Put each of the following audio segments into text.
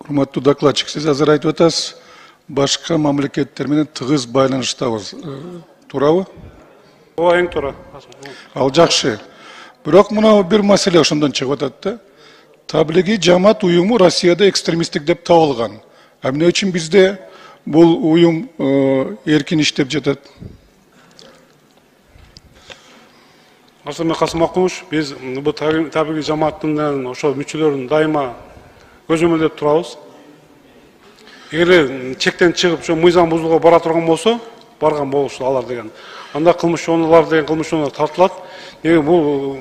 Урматтуу докладчик, сиз азыр айтып атасыз, башка мамлекеттер менен тыгыз байланыштабыз. Туурабы? Ооба, эң туура. Ал жакшы. Бирок мына бир маселе ошондон чыгып атат да. Таблиги жамаат уюму Россияда экстремисттик деп табылган. Эмне үчүн бизде бул уюм эркин иштеп жатат? Арсенбек Касымович, биз бул таблиги жамааттын ошо мүчөлөрүн дайыма көзөмөлдөп турабыз. Эгер чектен чыгып, ошо мыйзам бузууга бара турган болсо, барган болушу алар деген. Анда кылмышчылар деген кылмышчылар тартылат. Эгер бул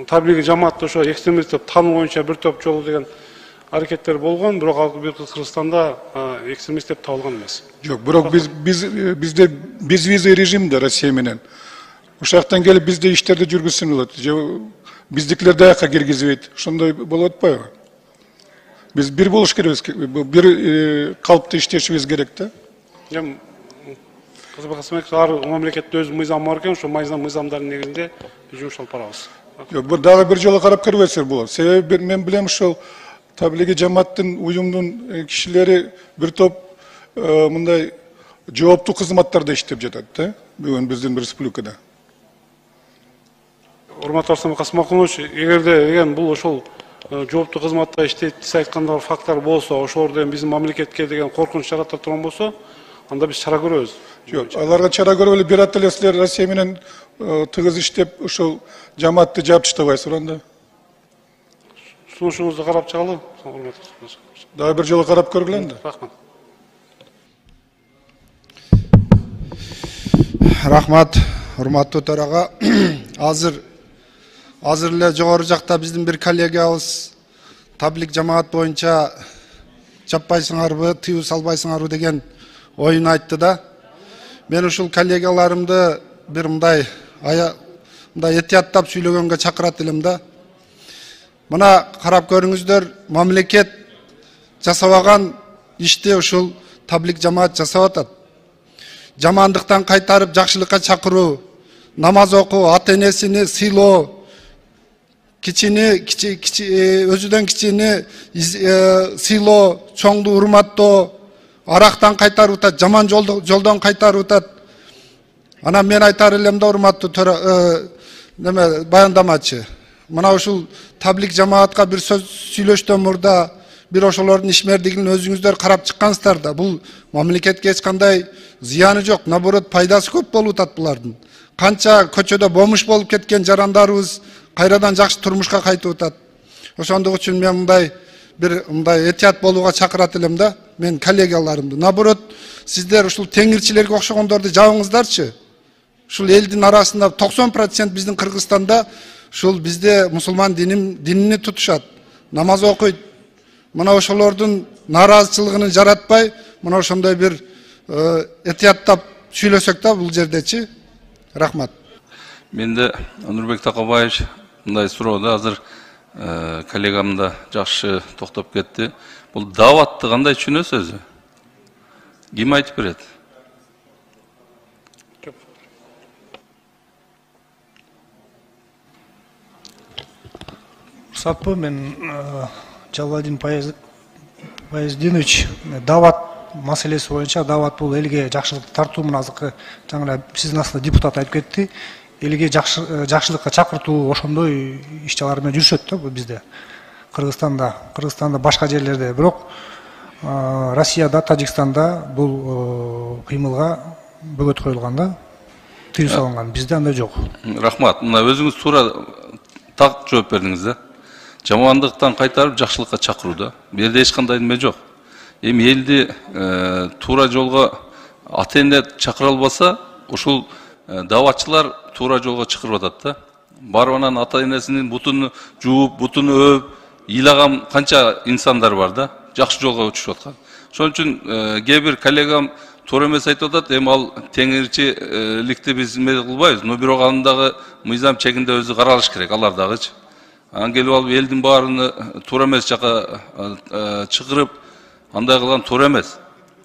таблиги жамаатты ошо экстремист деп таануу боюнча бир топ жолу деген аракеттер болгон, бирок ал Кыргызстанда экстремист деп табылган эмес. Жок, бирок бизде безвизный режимде Россия менен. Ушактан келип бизде иштерди жүргүзсүн болот. Биздикилер даяка киргизбейт. Ошондой болуп атпайбы? Biz bir buluş kerебиз, bir kalıpta işleşimiz gerek de. Kızbakasmak var, memlekette öz mizam varken, şu mizamların negizinde biz жұмыс алып барабыз. Yok, bu daha bir yola karab kerбейсиңер bu. Sebebi men bilem şu tabligi cemaattın, uyumunun kişileri bir top mınday cevaplı hizmetlarda işlep жатат, bugün bizden bir respublikada. Урматтуу Арсенбек Касымович, эгерде бул ошол жооптуу кызматта иштейт сиз айткандай факттар болсо, ошолордон биздин мамлекетке деген коркунуч жарата турган болсо, анда биз чара көрөбүз. Жок, аларга чара көрөбүлө бир аталесилер Россия менен тыгыз иштеп ошол жамаатты жаптыштабайсыздар анда. Сунушуңузду карап чыгалы. Дагы бир жолу карап көргүлө энди. Рахмат. Рахмат, урматтуу төрага. Азыр эле жогору жакта биздин бир коллегабыз таблик жамаат боюнча жаппайсыңарбы, тыюу салбайсыңарбы деген оюн айтты да. Мен ушул коллегаларымды бир мындай этияттап сүйлөгөнгө чакырат элем да. Мына карап көрүңүздөр, мамлекет жасабаган ишти ушул таблик жамаат жасап атат. Жамандыктан кайтарып жакшылыкка чакыруу, намаз окуу, ата-энесини сыйлоо, өзүдөн кичини сыйлоо, чоңду урматтоо, арактан кайтарып атат, жаман жолдон кайтарып атат. Анан мен айтар элем да, урматтуу баяндамачы. Мына ушул таблик жамаатка бир сөз сүйлөштөн мурда бир ошолордун ишмердигин өзүңүздөр карап чыккансыздар да. Бул мамлекетке эч кандай зыяны жок, наоборот пайдасы көп болуп атат булардын. Канча көчөдө бомуш болуп кеткен жарандарыбыз кайрадан жакшы турмушка кайтып атат. Ошондук үчүн мен мындай этият болууга чакырат элем да, мен коллегаларымды. Наоборот, сиздер ушул теңирчилерге окшогондорду жабыңыздарчы. Ушул элдин арасында 90% биздин Кыргызстанда ушул бизде мусулман динини тутушат, намаз окуйт. Мына ошолордун нааразычылыгын жаратпай, мына ошондой бир этияттап сүйлөсөк да бул жердечи. Рахмат. Менде Нурбек Такабаевич мындай суроодо азыр коллегам да жакшы токтоп кетти. Бул даватты кандай түшүнөсүз өзү? Ким айтып берет? Сапы мен Жалалдин Паяздинович дават маселеси боюнча, дават бул элге жакшылыкты тартуу менен азыркы жаңы сиздин астында депутат айтып кетти. Элге жакшылыкка чакыртуу ошондой иш-чаралар менен жүрүшөт да бизде. Кыргызстанда башка жерлерде, бирок Россияда, Тажикстанда бул кыймылга бөгөт коюлган да, тыюу салынган. Бизде андай жок. Рахмат. Мына өзүңүз туура так жооп бердиңиз да. Жамандыктан кайтарып жакшылыкка чакыруу да. Бу жерде эч кандай неме жок. Эми элди туура жолго ата-эне чакыра албаса, ушул даватчылар туура жолго чакырып атат да. Барып анан ата-энесинин бутун жууп, бутун өөп, ыйлаган канча инсандар бар да, жакшы жолго өтүшүп аткан. Ошон үчүн кээ бир коллегам туура эмес айтып атат. Эми ал теңирчиликти биз эме кылбайбыз, но бирок анын дагы мыйзам чегинде өзү каралыш керек, алар дагычы. Анан келип алып элдин баарыны туура эмес жака чыгырып, андай кылган туура эмес.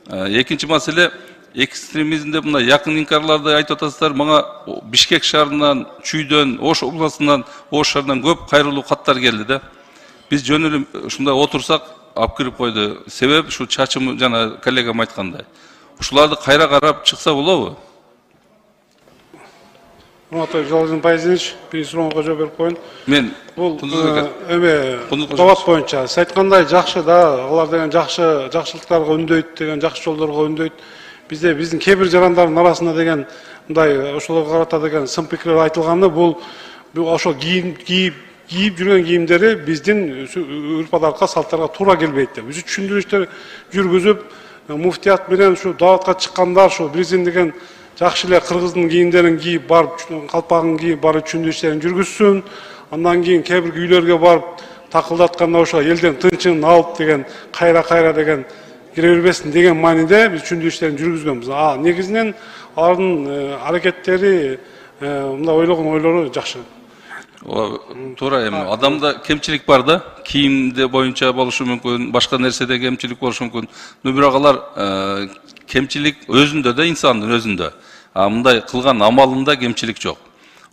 Экинчи маселе, экстремизм деп мына якын инкарларды айтып атасыздар. Мага Бишкек шаарынан, Чүйдөн, Ош областынан, Ош шаарынан көп кайрылуу каттар келди да. Biz жөн эле ушундай отурсак, алып кирип койду. Себеп ушу чачым жана коллегам айткандай. Ушуларды кайра карап чыкса болобу? Урматтуу Жалалдин Байзинович, бир сурооңузга жооп берип коеюн. Мен Бул Кундуз дават боюнча сиз айткандай жакшы да, алар деген жакшылыктарга үндөйт деген, жакшы жолдорго үндөйт. Биздин кээ бир жарандардын арасында деген мындай ошолорго карата деген сын пикир айтылганы, бул ошо кийип жүргөн кийимдери биздин үрп адатка, салттарга туура келбейт деп. Биз түшүндүрүштөр жүргүзүп, муфтият менен ушу даватка чыккандар, ушу президент деген жакшы эле кыргыздын кийимдерин кийип барып, калпагын кийип барып түшүндүрүштөрүн жүргүзсүн. Андан кийин кээ бир үйлөргө барып такылдатканда ошо элдин тынчын алып деген, кайра деген кире бербесин деген мааниде биз түшүндүрүштөрүн жүргүзгөнбүз. Негизинен алардын аракеттери, мындай ойлогон ойлору жакшы. Туура, эми адамда кемчилик бар да, кийимде боюнча болушу мүмкүн, башка нерседе кемчилик болушу мүмкүн. Бирок алар кемчилик өзүндө да, инсандын өзүндө. Мындай кылган амалында кемчилик жок.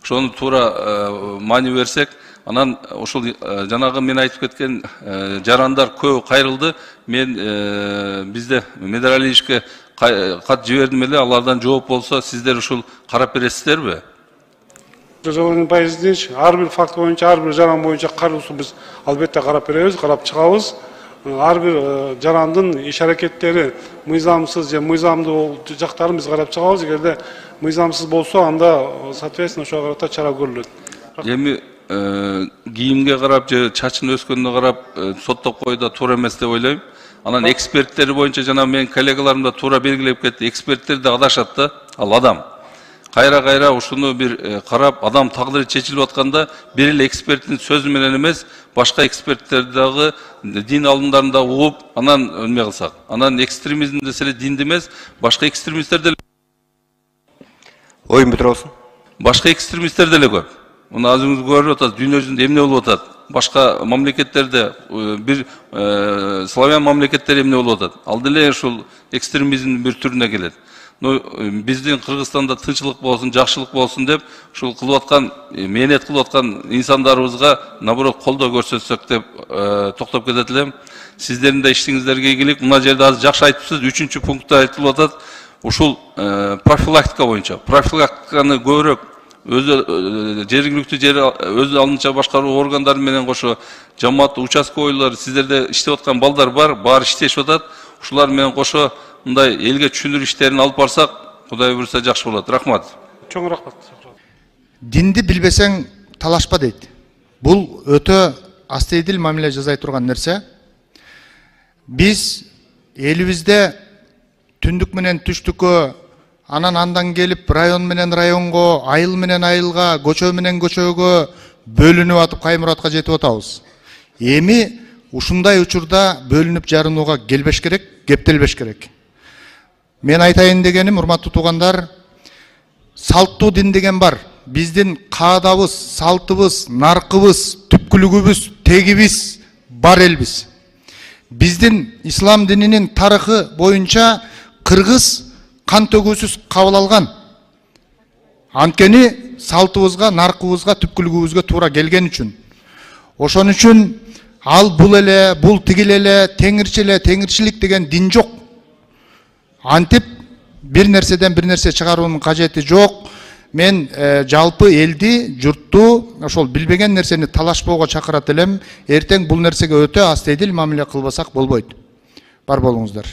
Ошону туура маани берсек, анан ушул жанагы мен айтып кеткен жарандар көбү кайрылды. Мен бизде Медер Алиевичке кат жибердим эле, алардан жооп болсо сиздер ушул карап бересиздерби? Жалалдин Байзинович, ар бир факт боюнча, ар бир жаран боюнча кароосун биз албетте карап беребиз, карап чыгабыз. Ар бир жарандын иш аракеттери мыйзамсыз же мыйзамдуу жактарын биз карап чыгабыз. Эгерде мыйзамсыз болсо, анда соответственно ошого карата чара көрүлөт. Эми кийимге карап же чачын өскөнүнө карап соттоп кою да туура эмес деп ойлойм. Анан эксперттери боюнча жана менин коллегаларым да туура белгилеп кетти. Эксперттер да адашат да. Ал адам кайра ушуну бир карап, адам тагдыры чечилип атканда бир эле эксперттин сөзү менен эмес, башка эксперттерди дагы, дин алымдарын да угуп, анан эме кылсак. Анан экстремизм деселе динди эмес, башка экстремисттер деле. Оюн бүтүрө болсун. Башка экстремисттер деле көп. Муну азыңыз көрүп атасыз, дүйнө жүзүндө эмне болуп атат? Башка мамлекеттерде, бир славян мамлекеттери эмне болуп атат? Ал деле ушул экстремизмдин бир түрүнө келет. Биздин Кыргызстанда тынчылык болсун, жакшылык болсун деп, ушул кылып аткан, мээнет кылып аткан инсандарыбызга наоборот колдоо көрсөтсөк деп токтоп кетет элем. Сиздердин да иштиңиздерге ийгилик. Мына жерде азыр жакшы айтыпсыз, 3-чү пунктта айтылып атат. Ушул профилактика боюнча. Профилактиканы көбүрөөк жергиликтүү өз алынча башкаруу органдары менен кошо жамааттык участкойлор, сиздерде иштеп аткан балдар бар, баары иштешип атат. Ушулар менен кошо мындай элге түшүндүрүү иштерин алып барсак, Кудай буйрса жакшы болот. Рахмат. Чоң рахмат. Динди билбесең талашпа дейт. Бул өтө астейдил мамиле жасай турган нерсе. Биз элибизде түндүк менен түштүккө, андан келип район менен районго, айыл менен айылга, көчө менен көчөгө бөлүнүп атып Каймуратка жетип атабыз. Эми ушундай учурда бөлүнүп жарынууга келбеш керек, кептелбеш керек. Мен айтайын дегеним, урматтуу туугандар, салттуу дин деген бар. Биздин каадабыз, салтыбыз, наркыбыз, түпкүлүгүбүз, тегибиз бар элбиз. Биздин ислам дининин тарыхы боюнча кыргыз кан төгүүсүз кабыл алган. Анткени салтыбызга, наркыбызга, түпкүлүгүбүзгө туура келген үчүн. Ошон үчүн ал бул эле, бул тигил эле, теңирчилик деген дин жок. Антип бир нерседен бир нерсе чыгаруунун кажети жок. Мен жалпы элди, журтту ошол билбеген нерсени талашпоого чакырат элем. Эртең бул нерсеге өтө астейдил мамиле кылбасак болбойт. Бар болуңуздар.